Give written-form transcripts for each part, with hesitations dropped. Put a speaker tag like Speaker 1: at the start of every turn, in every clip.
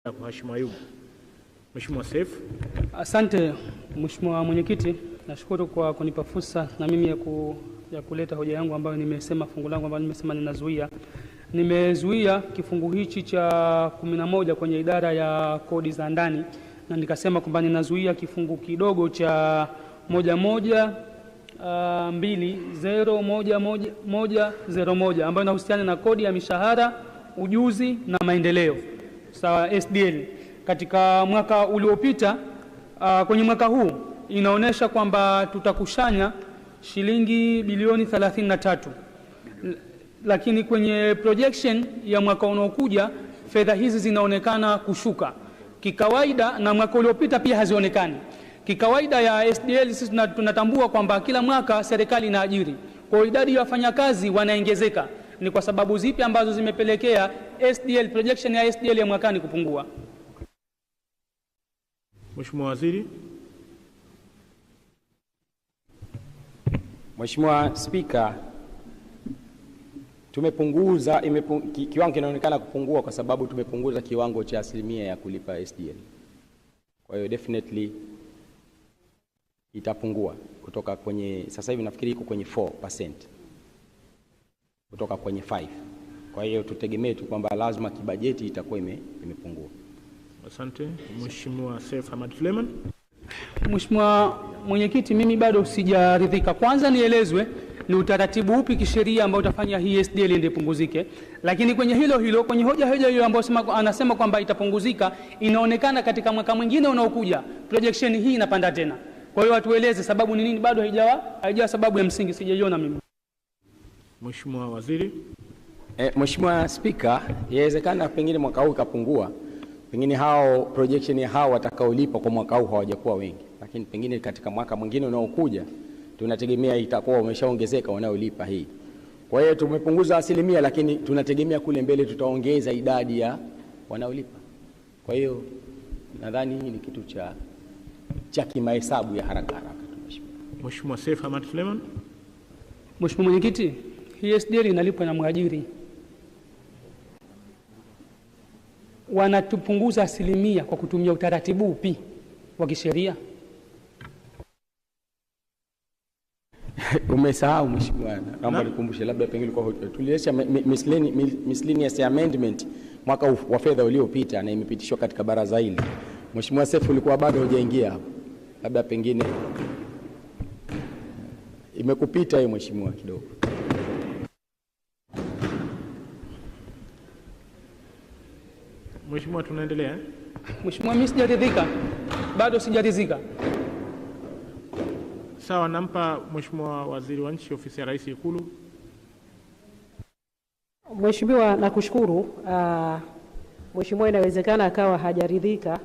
Speaker 1: Mheshimiwa Ayub. Mheshimiwa Seif.
Speaker 2: Asante Mheshimiwa Mwenyekiti, nashukuru kwa kunipa fursa na mimi ya kuleta hoja yangu ambayo nimesema fungu langu ambayo nimesema nimezuia kifungu hichi cha 11 kwenye idara ya kodi za ndani, na nikasema kwamba ninazuia kifungu kidogo cha 11201101 ambayo inahusiana na kodi ya mishahara, ujuzi na maendeleo, sawa SDL. Katika mwaka uliopita, kwenye mwaka huu inaonesha kwamba tutakushanya shilingi bilioni 33, lakini kwenye projection ya mwaka unaokuja fedha hizi zinaonekana kushuka kikawaida, na mwaka uliopita pia hazionekani. Kikawaida ya SDL sisi tunatambua kwamba kila mwaka serikali inaajiri, kwa idadi ya wafanyakazi wanaongezeka. Ni kwa sababu zipi ambazo zimepelekea SDL projection ya SDL ya mwakani kupungua?
Speaker 1: Mheshimiwa Waziri.
Speaker 3: Mheshimiwa Spika, tumepunguza kiwango kinaonekana kupungua kwa sababu tumepunguza kiwango cha asilimia ya kulipa SDL. Kwa hiyo definitely itapungua kutoka kwenye, sasa hivi nafikiri iko kwenye 4% kutoka kwenye 5. Kwa hiyo tutegemee tu kwamba lazima kibajeti itakuwa imepungua.
Speaker 1: Asante. Mheshimiwa Seif Hamad Suleiman.
Speaker 2: Mheshimiwa Mwenyekiti, mimi bado sijaridhika. Kwanza nielezwe ni utaratibu upi kisheria ambao utafanya hii SDL ende punguzike, lakini kwenye hilo kwenye hoja hiyo ambayo anasema kwamba itapunguzika, inaonekana katika mwaka mwingine unaokuja projection hii inapanda tena. Kwa hiyo watueleze sababu ni nini, bado haijawa sababu ya msingi, sijaiona mimi.
Speaker 1: Mheshimiwa Waziri.
Speaker 3: Mheshimiwa Spika, yawezekana pengine mwaka huu kapungua, pengine projection ya hao watakaolipa kwa mwaka huu hawajakuwa wengi, lakini pengine katika mwaka mwingine unaokuja tunategemea itakuwa umeshaongezeka wanaolipa hii. Kwa hiyo tumepunguza asilimia, lakini tunategemea kule mbele tutaongeza idadi ya wanaolipa. Kwa hiyo nadhani hii ni kitu cha kimahesabu ya haraka.
Speaker 1: Mheshimiwa Seif Hamad Suleiman.
Speaker 2: Mheshimiwa Mwenyekiti, hii SDL inalipwa na mwajiri. Wanatupunguza asilimia kwa kutumia utaratibu upi wa kisheria?
Speaker 3: Umesahau Mheshimiwa, naomba nikumbushe, labda pengine kwa tuliweka miscellaneous amendment mwaka wa fedha uliopita na imepitishwa katika baraza hili. Mheshimiwa Seif, ulikuwa bado hujaingia hapo, labda pengine imekupita hiyo Mheshimiwa kidogo.
Speaker 1: Mheshimiwa, tunaendelea.
Speaker 2: Mheshimiwa, mimi sijaridhika, bado sijaridhika.
Speaker 1: Sawa, nampa Mheshimiwa Waziri wa Nchi, Ofisi ya Rais, Ikulu.
Speaker 4: Mheshimiwa, nakushukuru. Mheshimiwa, inawezekana akawa hajaridhika,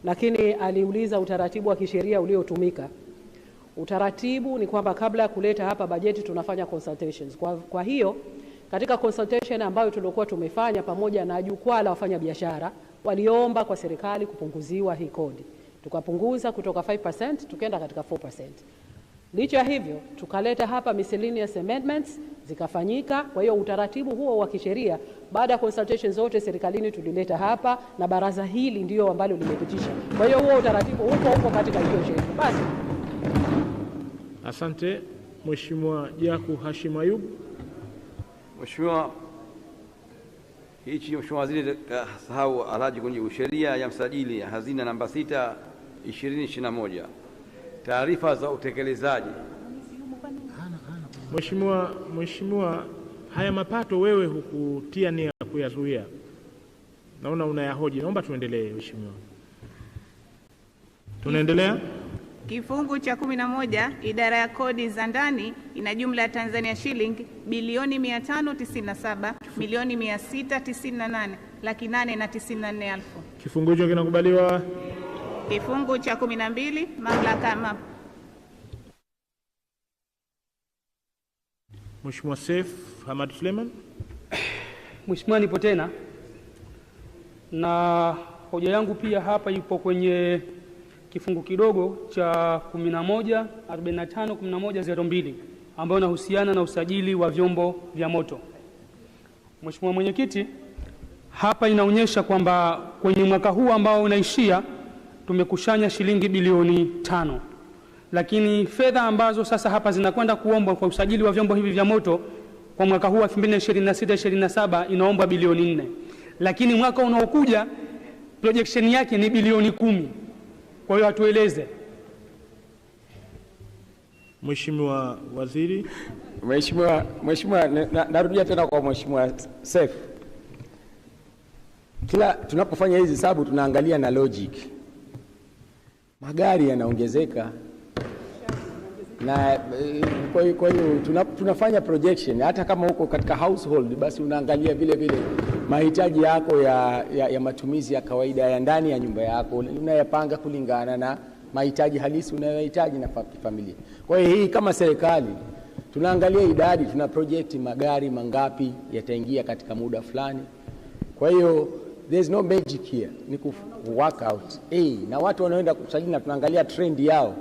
Speaker 4: lakini aliuliza utaratibu wa kisheria uliotumika. Utaratibu ni kwamba kabla ya kuleta hapa bajeti tunafanya consultations. Kwa hiyo katika consultation ambayo tulikuwa tumefanya pamoja na jukwaa la wafanyabiashara, waliomba kwa serikali kupunguziwa hii kodi. Tukapunguza kutoka 5% tukaenda katika 4%. Licha ya hivyo tukaleta hapa miscellaneous amendments zikafanyika. Kwa hiyo utaratibu huo wa kisheria baada ya consultation zote serikalini tulileta hapa na baraza hili ndio ambalo limepitisha. Kwa hiyo huo utaratibu uko katika hiyo sheria. Basi.
Speaker 1: Asante. Mheshimiwa Jaku Hashim Ayub.
Speaker 5: Mheshimiwa, Mheshimiwa Waziri sahau alaji kwenye sheria ya msajili ya hazina namba 6 2021 taarifa za utekelezaji.
Speaker 1: Mheshimiwa, haya mapato wewe hukutia nia kuyazuia, naona unayahoji. Naomba tuendelee Mheshimiwa. Tunaendelea.
Speaker 6: Kifungu cha 11 idara ya kodi za ndani ina jumla ya Tanzania shilingi bilioni 597 milioni 698 laki 894,000.
Speaker 1: Kifungu hicho kinakubaliwa.
Speaker 6: Kifungu cha 12 mamlaka
Speaker 1: Mheshimiwa Seif Hamad Suleiman.
Speaker 2: Mheshimiwa, nipo tena na hoja yangu pia hapa ipo kwenye kifungu kidogo cha 11451102 ambayo inahusiana na usajili wa vyombo vya moto. Mheshimiwa Mwenyekiti, hapa inaonyesha kwamba kwenye mwaka huu ambao unaishia tumekushanya shilingi bilioni 5, lakini fedha ambazo sasa hapa zinakwenda kuombwa kwa usajili wa vyombo hivi vya moto kwa mwaka huu 2026-27 inaombwa bilioni 4, lakini mwaka unaokuja projection yake ni bilioni 10. Kwa hiyo atueleze
Speaker 1: Mheshimiwa Waziri.
Speaker 3: Mheshimiwa, narudia tena kwa Mheshimiwa Seif. Kila tunapofanya hizi hesabu tunaangalia na logic. Magari yanaongezeka na kwa hiyo tunafanya projection. Hata kama uko katika household, basi unaangalia vile vile mahitaji yako ya matumizi ya kawaida ya ndani ya nyumba yako, unayapanga kulingana na mahitaji halisi unayohitaji na familia. Kwa hiyo hii kama serikali tunaangalia idadi, tuna project magari mangapi yataingia katika muda fulani. Kwa hiyo there's no magic here, ni ku work out na watu wanaoenda kusajili na tunaangalia trend yao.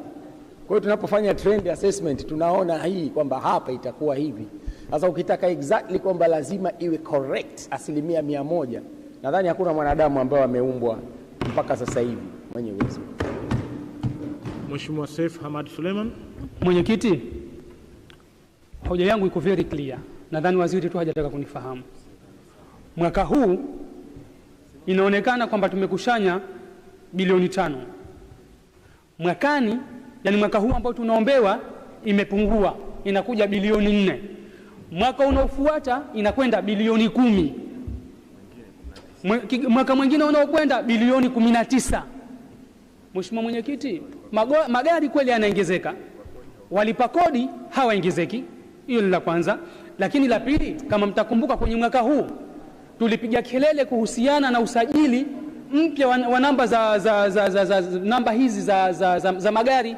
Speaker 3: Kwa hiyo tunapofanya trend assessment tunaona hii kwamba hapa itakuwa hivi. Sasa ukitaka exactly kwamba lazima iwe correct 100%, nadhani hakuna mwanadamu ambaye ameumbwa mpaka sasa hivi mwenye uwezo.
Speaker 1: Mheshimiwa Seif Hamad Suleiman.
Speaker 2: Mwenyekiti, hoja yangu iko very clear. Nadhani waziri tu hajataka kunifahamu. Mwaka huu inaonekana kwamba tumekushanya bilioni 5. Mwakani, yani mwaka huu ambao tunaombewa imepungua, inakuja bilioni 4. Mwaka unaofuata inakwenda bilioni 10. Mwaka mwingine unaokwenda bilioni 19. Mheshimiwa Mwenyekiti, magari kweli yanaongezeka, walipa kodi hawaongezeki. Hiyo ni la kwanza. Lakini la pili, kama mtakumbuka kwenye mwaka huu tulipiga kelele kuhusiana na usajili mpya wa namba namba hizi za magari.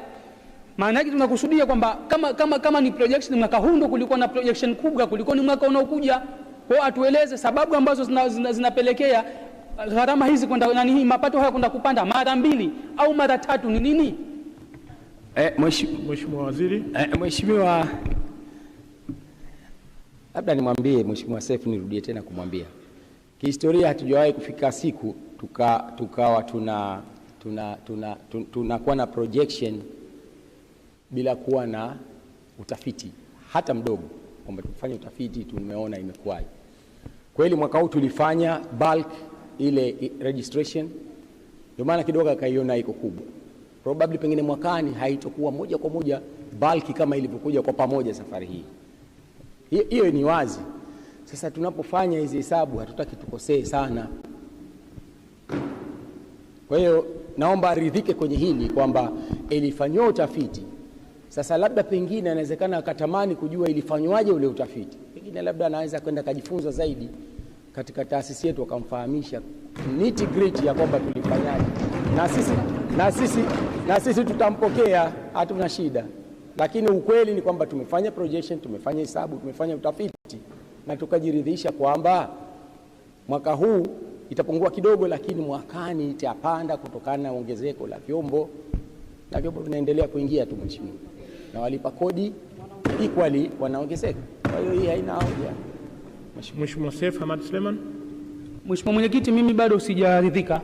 Speaker 2: Maana yake tunakusudia kwamba kama ni projection mwaka huu ndio kulikuwa na projection kubwa kuliko ni mwaka unaokuja. Kwa atueleze sababu ambazo zinapelekea gharama hizi kwenda mapato haya kwenda kupanda mara 2 au mara 3 ni nini?
Speaker 1: Mheshimiwa Waziri.
Speaker 3: Mheshimiwa, labda nimwambie Mheshimiwa Seif, nirudie tena kumwambia. Kihistoria hatujawahi kufika siku tukawa tunakuwa na projection bila kuwa na utafiti hata mdogo, kwamba tufanye utafiti tumeona imekuwaje. Kweli mwaka huu tulifanya bulk ile registration, ndio maana kidogo akaiona iko kubwa. Probably pengine mwakani haitakuwa moja kwa moja bulk kama ilivyokuja kwa pamoja safari hii. Hiyo ni wazi. Sasa tunapofanya hizi hesabu hatutaki tukosee sana. Kwa hiyo naomba aridhike kwenye hili kwamba ilifanywa utafiti. Sasa labda pengine inawezekana akatamani kujua ilifanywaje ule utafiti. Pengine labda anaweza kwenda kujifunza zaidi katika taasisi yetu, akamfahamisha nitty-gritty ya kwamba tulifanyaje. Na sisi tutampokea, hatuna shida. Lakini ukweli ni kwamba tumefanya projection, tumefanya hesabu, tumefanya utafiti na tukajiridhisha kwamba mwaka huu itapungua kidogo, lakini mwakani itapanda kutokana na ongezeko la vyombo, na vyombo vinaendelea kuingia tu Mheshimiwa, na walipa kodi equally wanaongezeka. Kwa hiyo hii haina hoja.
Speaker 1: Mheshimiwa Seif Hamad Suleiman.
Speaker 2: Mheshimiwa Mwenyekiti, mimi bado sijaridhika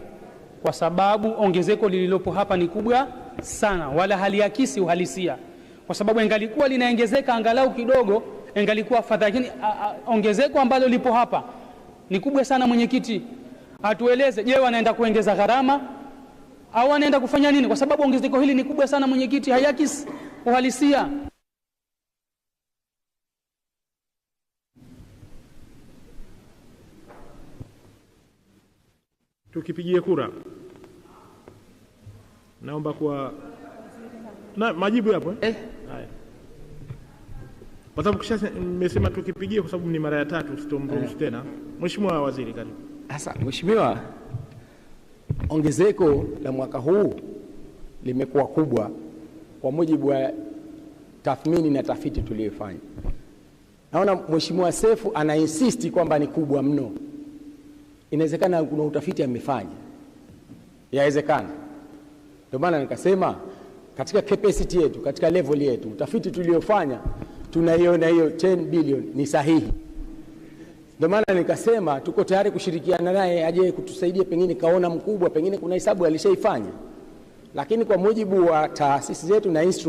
Speaker 2: kwa sababu ongezeko lililopo hapa ni kubwa sana, wala haliakisi uhalisia. Kwa sababu ingalikuwa linaongezeka angalau kidogo ingalikuwa afadhali, lakini ongezeko ambalo lipo hapa ni kubwa sana. Mwenyekiti, atueleze, je, wanaenda kuongeza gharama au wanaenda kufanya nini? Kwa sababu ongezeko hili ni kubwa sana Mwenyekiti, hayakisi uhalisia.
Speaker 1: Tukipigie kura. Naomba kwa majibu hapo. Haya. Kwa sababu kisha nimesema tukipigie kwa sababu ni mara ya 3 sitomruhusu tena. Mheshimiwa Waziri, karibu.
Speaker 3: Sasa Mheshimiwa, ongezeko la mwaka huu limekuwa kubwa kwa mujibu wa tathmini na tafiti tuliyofanya. Naona Mheshimiwa Seif ana insist kwamba ni kubwa mno. Inawezekana kuna utafiti amefanya. Yawezekana. Ndio maana nikasema katika capacity yetu, katika level yetu, utafiti tuliofanya tunaiona hiyo 10 billion ni sahihi. Ndio maana nikasema tuko tayari kushirikiana naye aje kutusaidia, pengine kaona mkubwa, pengine kuna hesabu alishaifanya, lakini kwa mujibu wa taasisi zetu na instrument